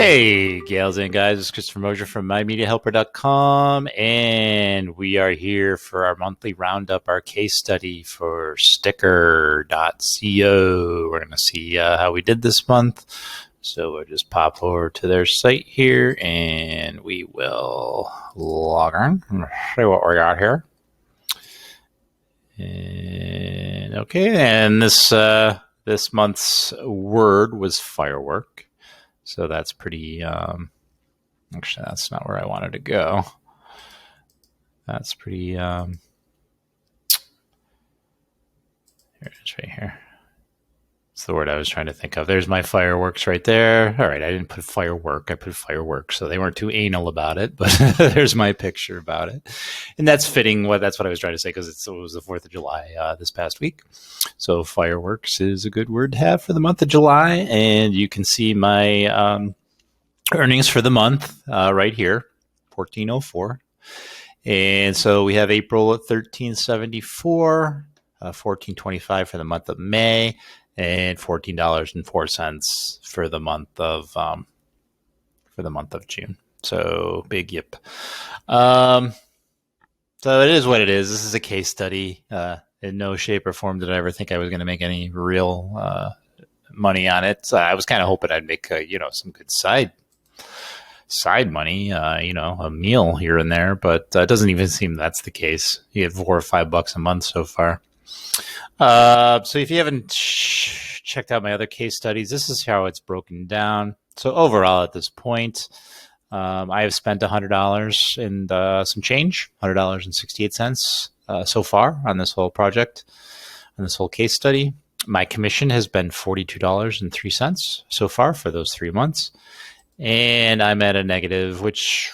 Hey, gals and guys, it's Christopher Mosier from MyMediaHelper.com, and we are here for our monthly roundup, our case study for sticker.co. We're going to see how we did this month. So we'll just pop over to their site here, and we will log on and see what we got here. And okay, and this month's word was firework. So that's pretty, actually, that's not where I wanted to go. That's pretty, here it is right here. It's the word I was trying to think of. There's my fireworks right there. All right, I didn't put firework. I put fireworks. So they weren't too anal about it, but there's my picture about it. And that's fitting. That's what I was trying to say because it was the 4th of July this past week. So fireworks is a good word to have for the month of July. And you can see my earnings for the month right here, 1404. And so we have April at 1374, 1425 for the month of May, and $14.04 for the month of June. So big yip. So it is what it is. This is a case study. In no shape or form did I ever think I was going to make any real money on it. So I was kind of hoping I'd make some good side money, a meal here and there, but it doesn't even seem that's the case. You get $4 or $5 a month so far. So if you haven't checked out my other case studies, this is how it's broken down. So overall at this point, I have spent $100 and some change, $100.68 so far on this whole project, on this whole case study. My commission has been $42.03 so far for those 3 months. And I'm at a negative, which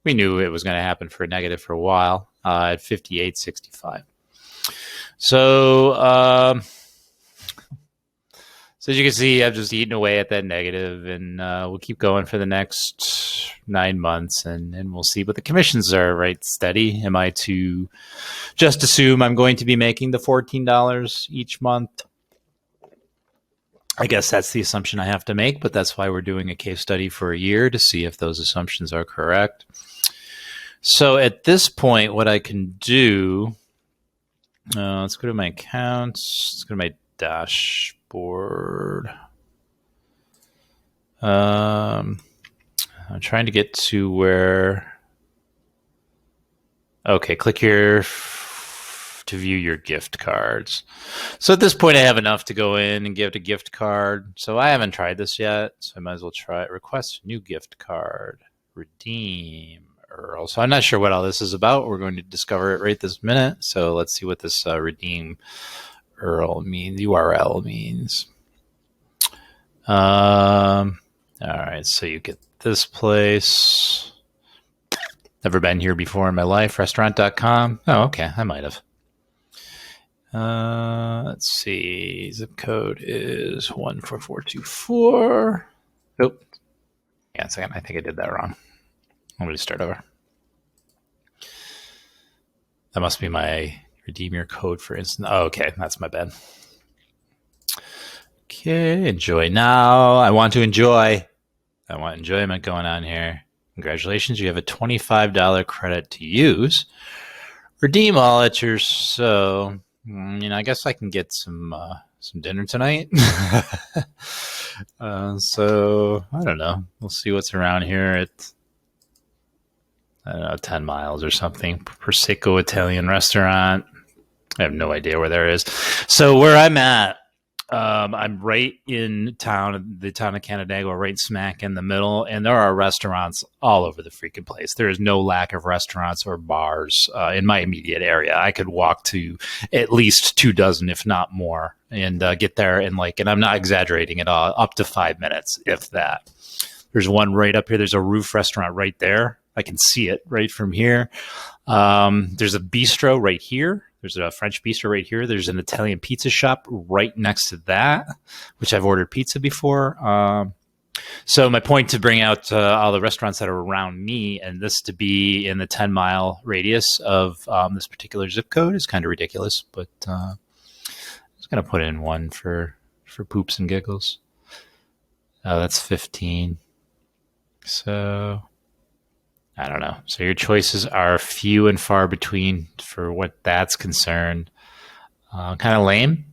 we knew it was going to happen for a negative for a while, at $58.65. So as you can see, I've just eaten away at that negative, and we'll keep going for the next 9 months, and we'll see. But the commissions are right steady. Am I to just assume I'm going to be making the $14 each month? I guess that's the assumption I have to make, but that's why we're doing a case study for a year to see if those assumptions are correct. So at this point, what I can do, let's go to my accounts. Let's go to my dashboard. I'm trying to get to where, okay, click here to view your gift cards. So at this point, I have enough to go in and give a gift card. So I haven't tried this yet, so I might as well try it. Request new gift card. Redeem URL. So I'm not sure what all this is about. We're going to discover it right this minute. So let's see what this redeem URL means. All right, so you get this place. Never been here before in my life. Restaurant.com. Oh, okay, I might have. Let's see. Zip code is 14424. Oh, yeah, a second. I think I did that wrong. Let me just start over. That must be my redeem your code for instant. Oh, okay, that's my bad. Okay, enjoy now. I want enjoyment going on here. Congratulations, you have a $25 credit to use. Redeem all at your I guess I can get some dinner tonight. So I don't know. We'll see what's around here at 10 miles or something. Prosecco Italian restaurant. I have no idea where there is. So where I'm at, I'm right in town, the town of Canandaigua, right smack in the middle, and there are restaurants all over the freaking place. There is no lack of restaurants or bars in my immediate area. I could walk to at least 2 dozen, if not more, and get there in and I'm not exaggerating at all, up to 5 minutes, if that. There's one right up here. There's a roof restaurant right there. I can see it right from here. There's a bistro right here. There's a French bistro right here. There's an Italian pizza shop right next to that, which I've ordered pizza before. So my point to bring out all the restaurants that are around me and this to be in the 10-mile radius of this particular zip code is kind of ridiculous, but I'm just going to put in one for poops and giggles. That's 15. So I don't know. So your choices are few and far between for what that's concerned. Kind of lame.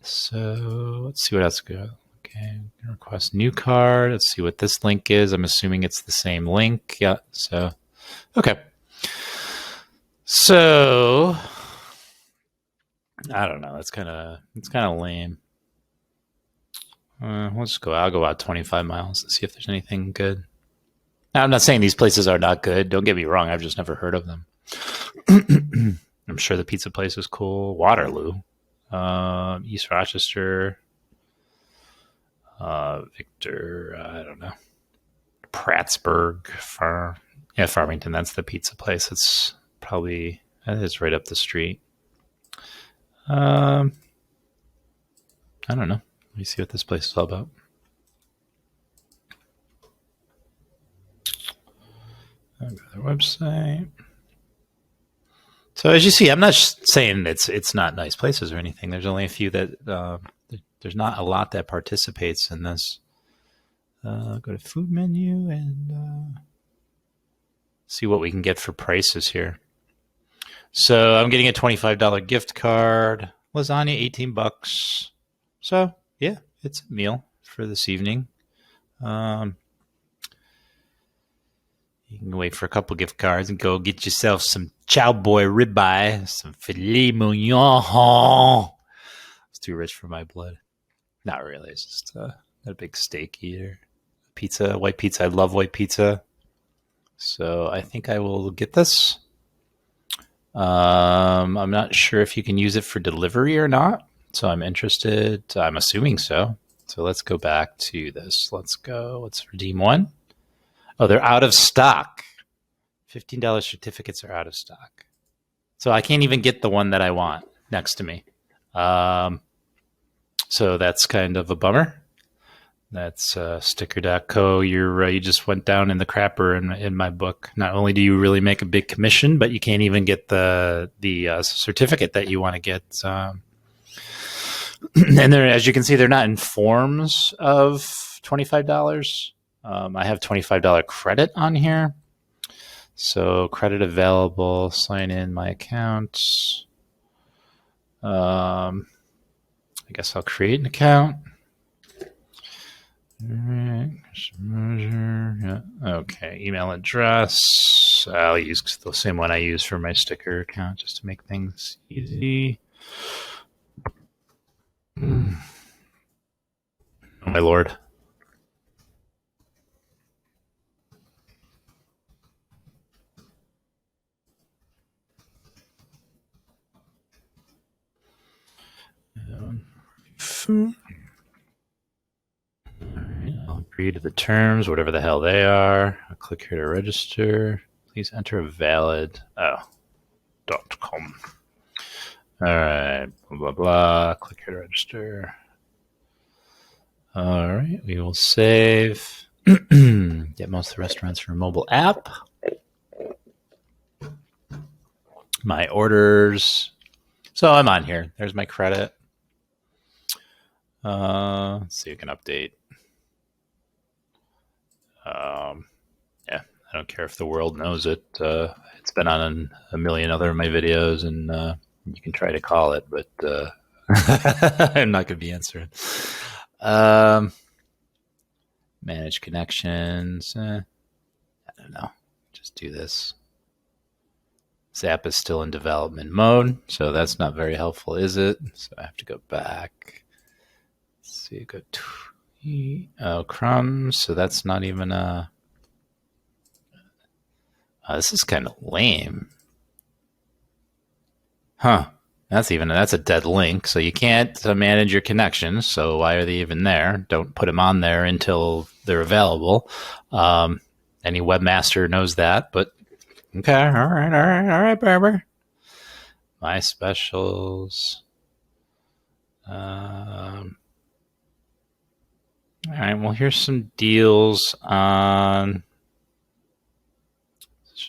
So let's see what else go. Okay, request new card. Let's see what this link is. I'm assuming it's the same link. Yeah. So okay. So I don't know. It's kind of lame. Let's go. I'll go out 25 miles and see if there's anything good. Now, I'm not saying these places are not good. Don't get me wrong. I've just never heard of them. I'm sure the pizza place is cool. Waterloo, East Rochester, Victor. I don't know. Prattsburg, Farmington. That's the pizza place. It's probably right up the street. I don't know. Let me see what this place is all about. I'll go to their website. So as you see, I'm not saying it's not nice places or anything. There's only a few that there's not a lot that participates in this. Go to food menu and see what we can get for prices here. So I'm getting a $25 gift card. Lasagna, $18. So yeah, it's a meal for this evening. You can wait for a couple gift cards and go get yourself some Chow Boy ribeye, some filet mignon. It's too rich for my blood. Not really. It's just not a big steak eater. Pizza, white pizza. I love white pizza. So I think I will get this. I'm not sure if you can use it for delivery or not. So I'm interested. I'm assuming so. So let's go back to this. Let's redeem one. Oh, they're out of stock. $15 certificates are out of stock. So I can't even get the one that I want next to me. So that's kind of a bummer. That's sticker.co. You just went down in the crapper in my book. Not only do you really make a big commission, but you can't even get the certificate that you want to get. And as you can see, they're not in forms of $25. I have $25 credit on here. So credit available, sign in my account. I guess I'll create an account. All right. Yeah. Okay. Email address. I'll use the same one I use for my sticker account just to make things easy. Oh, my Lord. I'll agree to the terms, whatever the hell they are. I'll click here to register. Please enter a valid .com. All right, blah, blah, blah. Click here to register. All right, we will save. Get most of the restaurants from a mobile app. My orders. So I'm on here. There's my credit. Let's see if we can update. Yeah, I don't care if the world knows it. It's been on a million other of my videos, and you can try to call it, but I'm not going to be answering. Manage connections. I don't know. Just do this. This app is still in development mode, so that's not very helpful, is it? So I have to go back. Let's see, go to crumbs. So that's not even a. This is kind of lame. Huh. That's a dead link. So you can't manage your connections. So why are they even there? Don't put them on there until they're available. Any webmaster knows that, but okay. All right, Barber. My specials. All right. Well, here's some deals on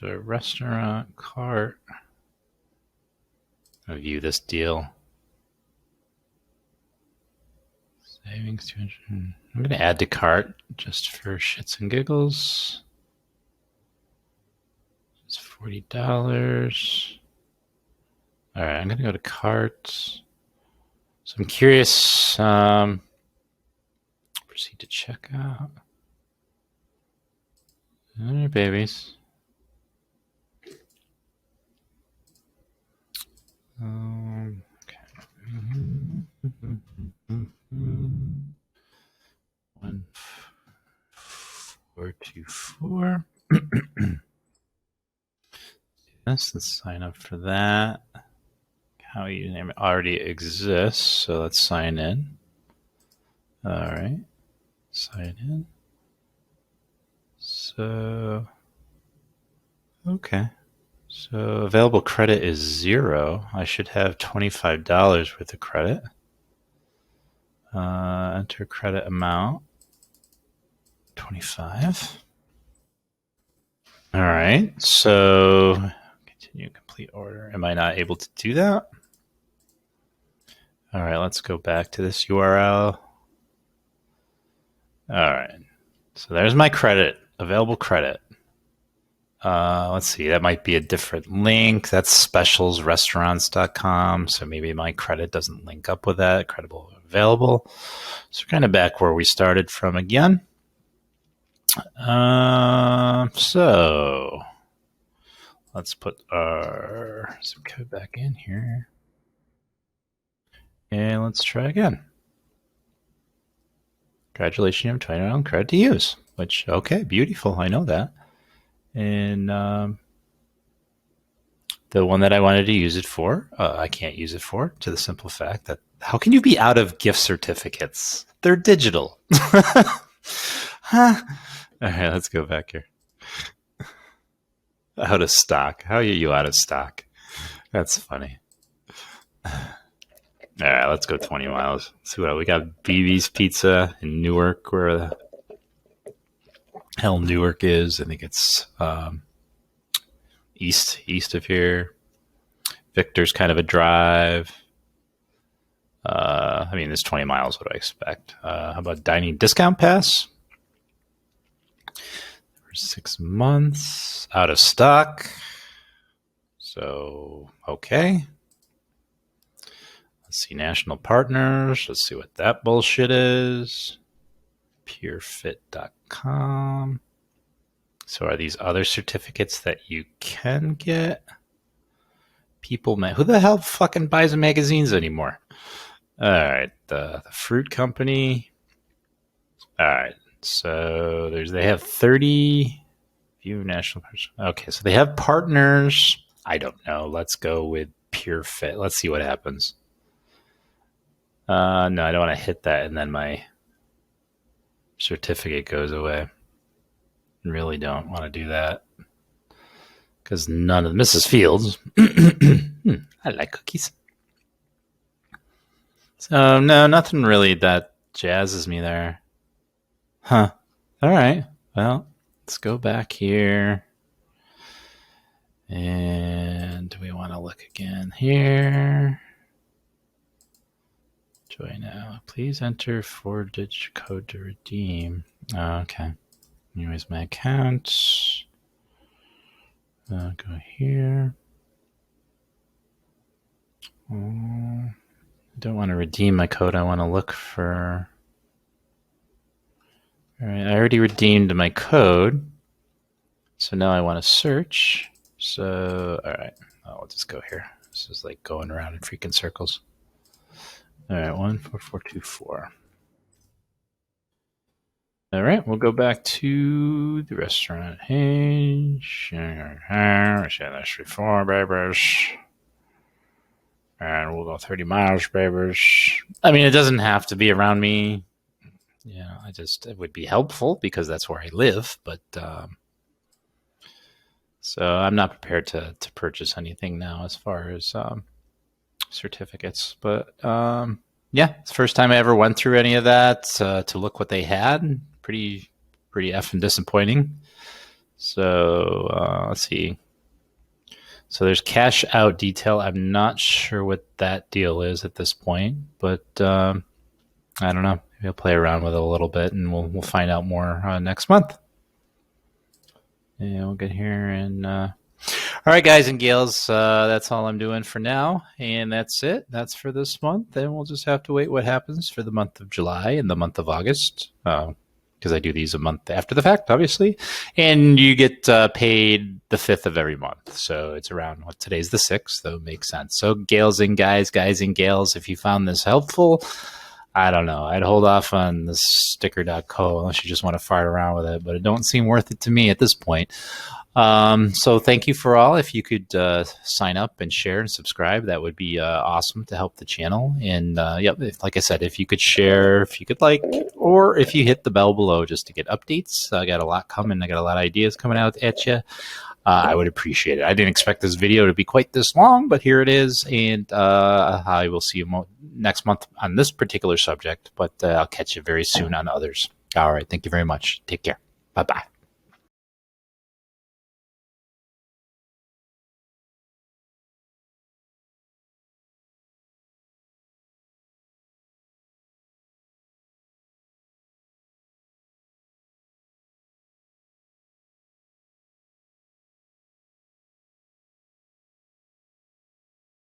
restaurant cart. I'll view this deal. Savings 200. I'm going to add to cart just for shits and giggles. It's $40. All right, I'm going to go to cart. So I'm curious. Proceed to checkout. All right, babies. Okay. 1424. Let's sign up for that. How username already exists, so let's sign in. All right, sign in. So, okay. So available credit is 0. I should have $25 worth of credit. Enter credit amount, 25. All right, so continue complete order. Am I not able to do that? All right, let's go back to this URL. All right, so there's my credit, available credit. Let's see, that might be a different link. That's specialsrestaurants.com. So maybe my credit doesn't link up with that. Credible available. So we're kind of back where we started from again. So let's put our zip code back in here. And let's try again. Congratulations, you have $20 credit to use. Which, okay, beautiful. I know that. And the one that I wanted to use it for, I can't use it for, to the simple fact that how can you be out of gift certificates? They're digital. Huh? All right, let's go back here. Out of stock. How are you out of stock? That's funny. All right, let's go 20 miles. Let's see what we got. BB's Pizza in Newark, where the hell Newark is. I think it's east of here. Victor's kind of a drive. I mean, it's 20 miles. What do I expect? How about dining discount pass? For 6 months. Out of stock. So, okay. Let's see, national partners. Let's see what that bullshit is. Purefit.com. So are these other certificates that you can get? People, man, who the hell fucking buys magazines anymore? All right, the fruit company. All right, so they have 30 view national partners. Okay, so they have partners. I don't know. Let's go with Purefit. Let's see what happens. No, I don't want to hit that, and then my certificate goes away. Really don't want to do that because none of Mrs. Fields. I like cookies. So no, nothing really that jazzes me there. Huh. All right. Well, let's go back here. And we want to look again here. Join now. Please enter 4-digit code to redeem. Okay. Here's my account. Go here. I don't want to redeem my code. I want to look for... All right, I already redeemed my code. So now I want to search. So, all right, I'll just go here. This is like going around in freaking circles. All right, 14424. All right, we'll go back to the restaurant page. That's 4 babies. And we'll go 30 miles, babies. I mean, it doesn't have to be around me. Yeah, it would be helpful because that's where I live. But so I'm not prepared to purchase anything now as far as certificates. But yeah, it's the first time I ever went through any of that to look what they had. Pretty effing disappointing. So let's see. So there's cash out detail. I'm not sure what that deal is at this point, but I don't know. We'll play around with it a little bit, and we'll find out more next month. And we'll get here and all right, guys and gals, that's all I'm doing for now, and that's it. That's for this month, and we'll just have to wait what happens for the month of July and the month of August, because I do these a month after the fact, obviously, and you get paid the 5th of every month, so it's around today's the 6th, so it makes sense. So gals and guys and gals, if you found this helpful, I don't know. I'd hold off on the sticker.co unless you just want to fart around with it, but it don't seem worth it to me at this point. So thank you for all. If you could sign up and share and subscribe, that would be awesome to help the channel. And like I said, if you could share, if you could like, or if you hit the bell below just to get updates. I got a lot coming. I got a lot of ideas coming out at you. I would appreciate it. I didn't expect this video to be quite this long, but here it is. And I will see you next month on this particular subject, but I'll catch you very soon on others. All right. Thank you very much. Take care. Bye-bye.